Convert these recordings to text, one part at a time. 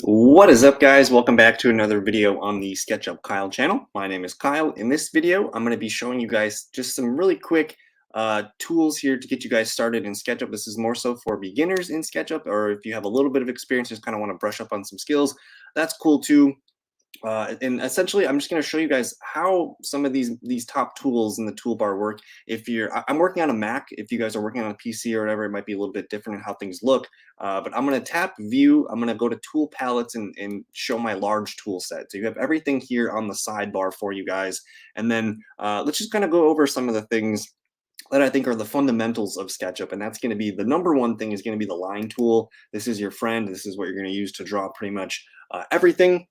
What is up, guys? Welcome back to another video on the SketchUp Kyle channel. My name is Kyle. In this video, I'm going to be showing you guys just some really quick tools here to get you guys started in SketchUp. This is more so for beginners in SketchUp, or if you have a little bit of experience, just kind of want to brush up on some skills. That's cool too. And essentially, I'm just going to show you guys how some of these top tools in the toolbar work. I'm working on a Mac. If you guys are working on a PC or whatever, it might be a little bit different in how things look. But I'm going to tap View. I'm going to go to Tool Palettes and show my large tool set. So you have everything here on the sidebar for you guys. And then let's just kind of go over some of the things that I think are the fundamentals of SketchUp, and that's going to be the number one thing is going to be the line tool. This is your friend. This is what you're going to use to draw pretty much everything.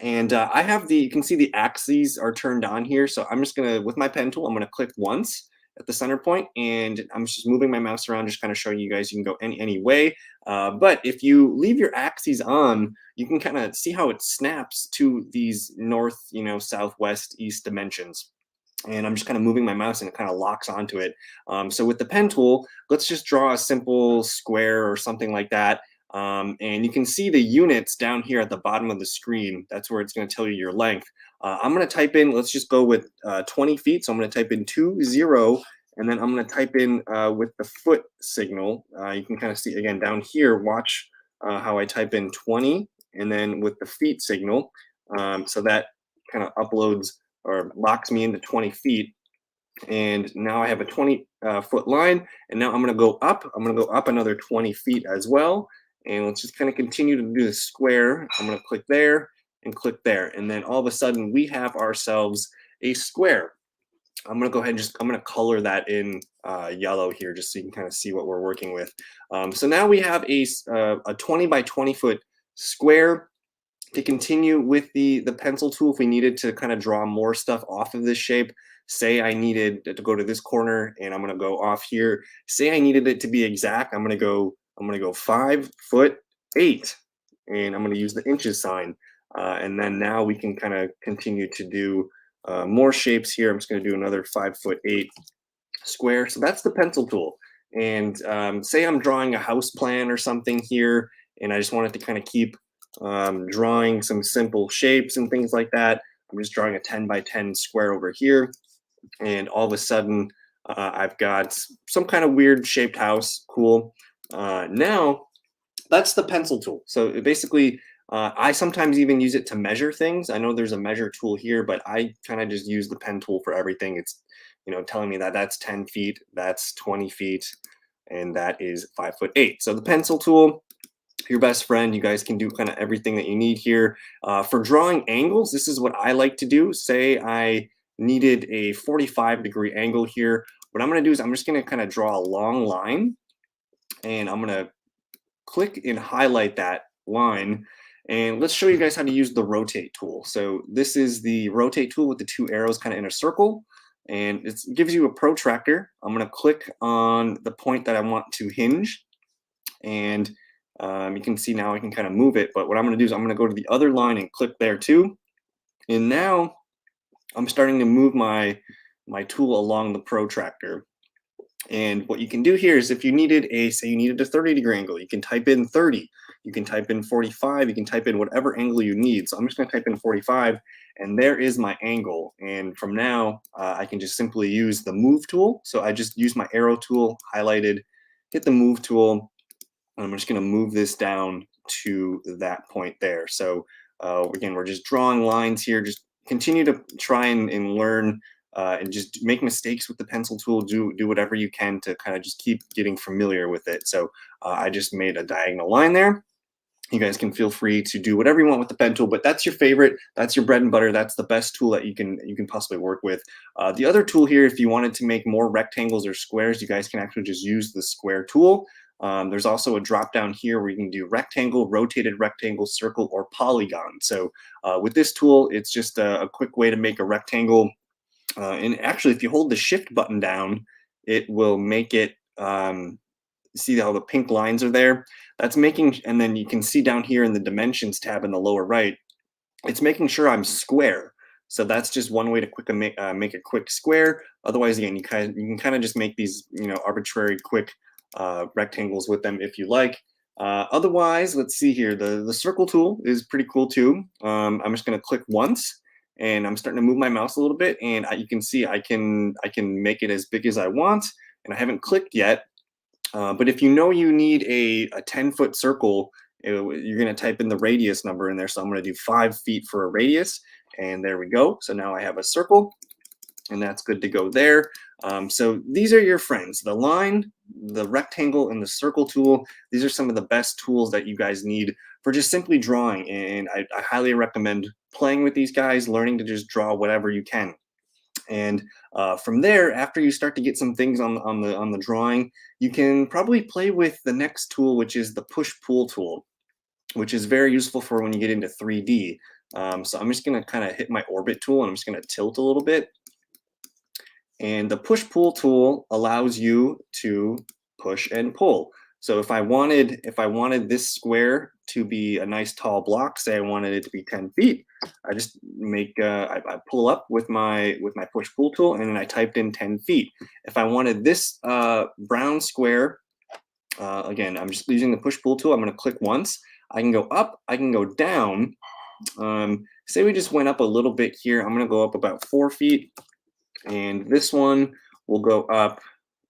And I have you can see the axes are turned on here. So I'm just gonna, with my pen tool, I'm gonna click once at the center point, and I'm just moving my mouse around, just kind of showing you guys you can go any way. But if you leave your axes on, you can kind of see how it snaps to these north, southwest, east dimensions. And I'm just kind of moving my mouse and it kind of locks onto it. So with the pen tool, let's just draw a simple square or something like that. And you can see the units down here at the bottom of the screen. That's where it's going to tell you your length. I'm going to type in, let's just go with 20 feet. So I'm going to type in 20, and then I'm going to type in with the foot signal. You can kind of see again down here, watch how I type in 20 and then with the feet signal. So that kind of uploads or locks me into 20 feet. And now I have a 20 foot line. And now I'm going to go up. I'm going to go up another 20 feet as well. And let's just kind of continue to do the square. I'm going to click there and click there. And then all of a sudden we have ourselves a square. I'm going to go ahead and I'm going to color that in yellow here just so you can kind of see what we're working with. So now we have a 20 by 20 foot square. To continue with the pencil tool, if we needed to kind of draw more stuff off of this shape, say I needed to go to this corner and I'm going to go off here. Say I needed it to be exact, I'm going to go 5'8", and I'm going to use the inches sign. And then now we can kind of continue to do more shapes here. I'm just going to do another 5'8" square. So that's the pencil tool. And say I'm drawing a house plan or something here, and I just wanted to kind of keep drawing some simple shapes and things like that. I'm just drawing a 10 by 10 square over here. And all of a sudden, I've got some kind of weird shaped house. Cool. Now, that's the pencil tool. So basically, I sometimes even use it to measure things. I know there's a measure tool here, but I kind of just use the pen tool for everything. It's, telling me that that's 10 feet, that's 20 feet, and that is 5'8". So the pencil tool, your best friend. You guys can do kind of everything that you need here. For drawing angles, this is what I like to do. Say I needed a 45-degree angle here. What I'm going to do is I'm just going to kind of draw a long line, and I'm going to click and highlight that line. And let's show you guys how to use the rotate tool. So this is the rotate tool with the two arrows kind of in a circle, and it gives you a protractor. I'm going to click on the point that I want to hinge, and you can see now I can kind of move it, but what I'm going to do is I'm going to go to the other line and click there too. And now I'm starting to move my tool along the protractor. And what you can do here is if you needed say you needed a 30-degree angle, you can type in 30, you can type in 45, you can type in whatever angle you need. So I'm just going to type in 45, and there is my angle. And from now, I can just simply use the move tool. So I just use my arrow tool, highlighted, hit the move tool, I'm just going to move this down to that point there. So again, we're just drawing lines here. Just continue to try and learn and just make mistakes with the pencil tool. Do whatever you can to kind of just keep getting familiar with it. So I just made a diagonal line there. You guys can feel free to do whatever you want with the pen tool, but that's your favorite. That's your bread and butter. That's the best tool that you can possibly work with. The other tool here, if you wanted to make more rectangles or squares, you guys can actually just use the square tool. There's also a drop down here where you can do rectangle, rotated rectangle, circle, or polygon. So with this tool, it's just a quick way to make a rectangle. And actually, if you hold the shift button down, it will make it, see how the pink lines are there? That's making, and then you can see down here in the dimensions tab in the lower right, it's making sure I'm square. So that's just one way to make a quick square. Otherwise, again, you can kind of just make these, arbitrary quick rectangles with them if you like. Otherwise, let's see here. The circle tool is pretty cool too. I'm just going to click once, and I'm starting to move my mouse a little bit, and you can see I can make it as big as I want, and I haven't clicked yet. But if you know you need a 10-foot circle, you're going to type in the radius number in there. So I'm going to do 5 feet for a radius, and there we go. So now I have a circle, and that's good to go there. So these are your friends: the line, the rectangle, and the circle tool. These are some of the best tools that you guys need for just simply drawing. And I highly recommend playing with these guys, learning to just draw whatever you can. And from there, after you start to get some things on the drawing, you can probably play with the next tool, which is the push-pull tool, which is very useful for when you get into 3D. So I'm just going to kind of hit my orbit tool, and I'm just going to tilt a little bit. And the push-pull tool allows you to push and pull. So if I wanted this square to be a nice tall block, say I wanted it to be 10 feet, I just I pull up with my push-pull tool, and then I typed in 10 feet. If I wanted this brown square, again, I'm just using the push-pull tool. I'm going to click once. I can go up, I can go down. Say we just went up a little bit here. I'm going to go up about 4 feet. And this one will go up,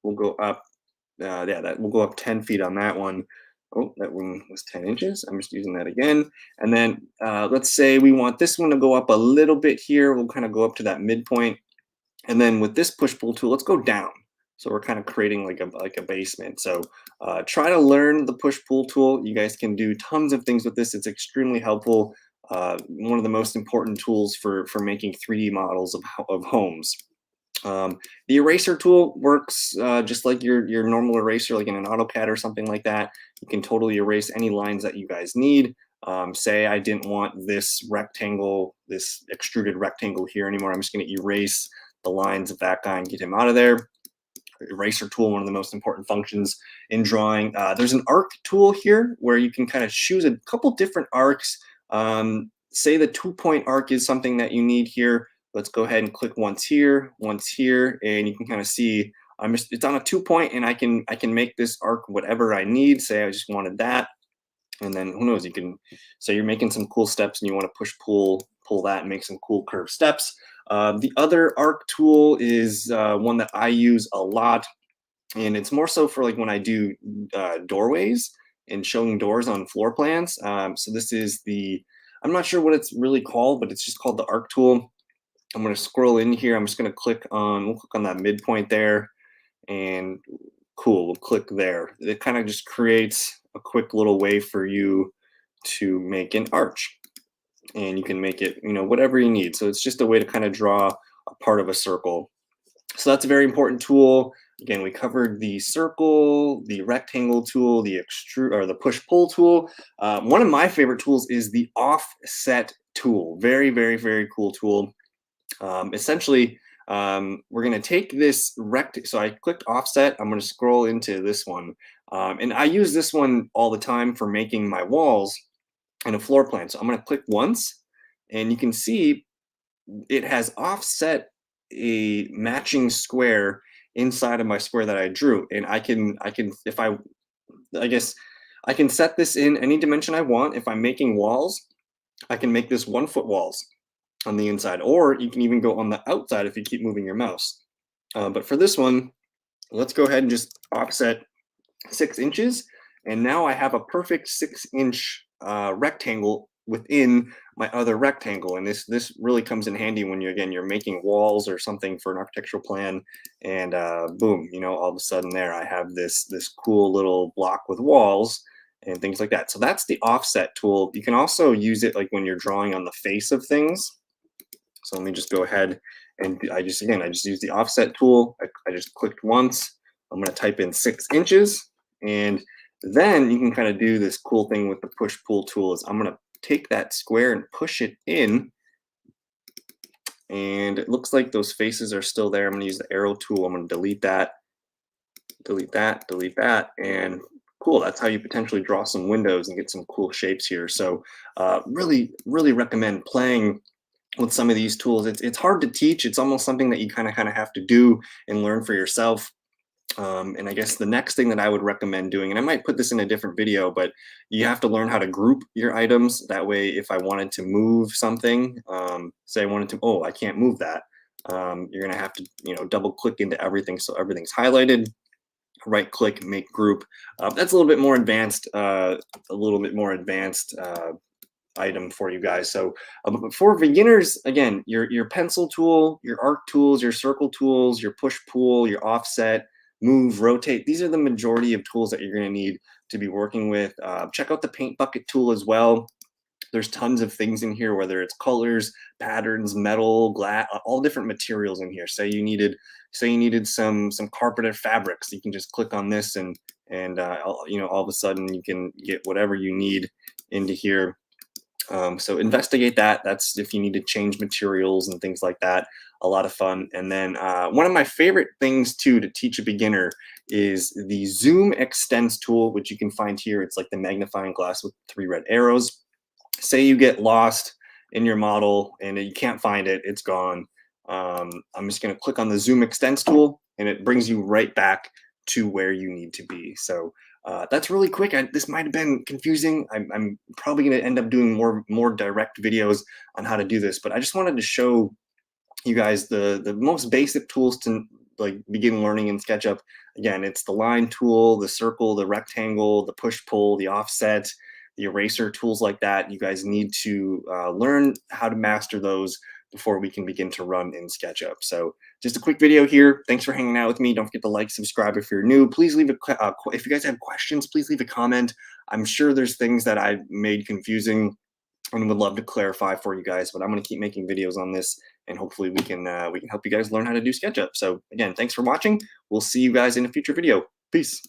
yeah, that will go up 10 feet on that one. Oh, that one was 10 inches. I'm just using that again. And then let's say we want this one to go up a little bit here. We'll kind of go up to that midpoint. And then with this push-pull tool, let's go down. So we're kind of creating like a basement. So try to learn the push-pull tool. You guys can do tons of things with this. It's extremely helpful. One of the most important tools for making 3D models of homes. The eraser tool works just like your normal eraser, like in an AutoCAD or something like that. You can totally erase any lines that you guys need. Say I didn't want this rectangle, this extruded rectangle here anymore. I'm just going to erase the lines of that guy and get him out of there. Eraser tool, one of the most important functions in drawing. There's an arc tool here where you can kind of choose a couple different arcs. Say the 2-point arc is something that you need here. Let's go ahead and click once here, and you can kind of see it's on a 2-point, and I can make this arc whatever I need. Say I just wanted that, and then who knows, so you're making some cool steps, and you want to push pull that and make some cool curved steps. The other arc tool is one that I use a lot, and it's more so for like when I do doorways and showing doors on floor plans. So this is I'm not sure what it's really called, but it's just called the arc tool. I'm going to scroll in here. I'm just going to we'll click on that midpoint there, and cool, we'll click there. It kind of just creates a quick little way for you to make an arch, and you can make it, whatever you need. So it's just a way to kind of draw a part of a circle. So that's a very important tool. Again, we covered the circle, the rectangle tool, the push-pull tool. One of my favorite tools is the offset tool. Very, very, very cool tool. Essentially, we're going to take this so I clicked offset. I'm going to scroll into this one. And I use this one all the time for making my walls in a floor plan. So I'm going to click once, and you can see it has offset a matching square inside of my square that I drew. And I guess I can set this in any dimension I want. If I'm making walls, I can make this 1-foot walls on the inside, or you can even go on the outside if you keep moving your mouse. But for this one, let's go ahead and just offset 6 inches. And now I have a perfect 6-inch rectangle within my other rectangle. And this really comes in handy when you're making walls or something for an architectural plan. And boom, all of a sudden there I have this cool little block with walls and things like that. So that's the offset tool. You can also use it like when you're drawing on the face of things. So let me just go ahead, and I just use the offset tool. I just clicked once. I'm going to type in 6 inches, and then you can kind of do this cool thing with the push-pull tool. Is I'm going to take that square and push it in, and it looks like those faces are still there. I'm going to use the arrow tool. I'm going to delete that, and cool. That's how you potentially draw some windows and get some cool shapes here. So really, really recommend playing with some of these tools. It's hard to teach. It's almost something that you kind of have to do and learn for yourself. And I guess the next thing that I would recommend doing, and I might put this in a different video, but you have to learn how to group your items. That way, if I wanted to move something, say I wanted to, oh, I can't move that. You're gonna have to, double click into everything so everything's highlighted. Right click, make group. That's a little bit more advanced, item for you guys. So but for beginners, again, your pencil tool, your arc tools, your circle tools, your push pull, your offset, move, rotate. These are the majority of tools that you're going to need to be working with. Check out the paint bucket tool as well. There's tons of things in here, whether it's colors, patterns, metal, glass, all different materials in here. Say you needed some carpeted fabrics, you can just click on this and all of a sudden you can get whatever you need into here. So investigate that. That's if you need to change materials and things like that. A lot of fun. And then one of my favorite things too to teach a beginner is the Zoom Extends tool, which you can find here. It's like the magnifying glass with 3 red arrows. Say you get lost in your model and you can't find it, it's gone. I'm just going to click on the Zoom Extends tool and it brings you right back to where you need to be. So that's really quick. This might have been confusing. I'm probably going to end up doing more direct videos on how to do this, but I just wanted to show you guys the most basic tools to like begin learning in SketchUp. Again, it's the line tool, the circle, the rectangle, the push pull, the offset, the eraser, tools like that. You guys need to learn how to master those before we can begin to run in SketchUp. So just a quick video here. Thanks for hanging out with me. Don't forget to like, subscribe if you're new. Please leave if you guys have questions, please leave a comment. I'm sure there's things that I've made confusing and would love to clarify for you guys, but I'm going to keep making videos on this and hopefully we can help you guys learn how to do SketchUp. So again, thanks for watching. We'll see you guys in a future video. Peace.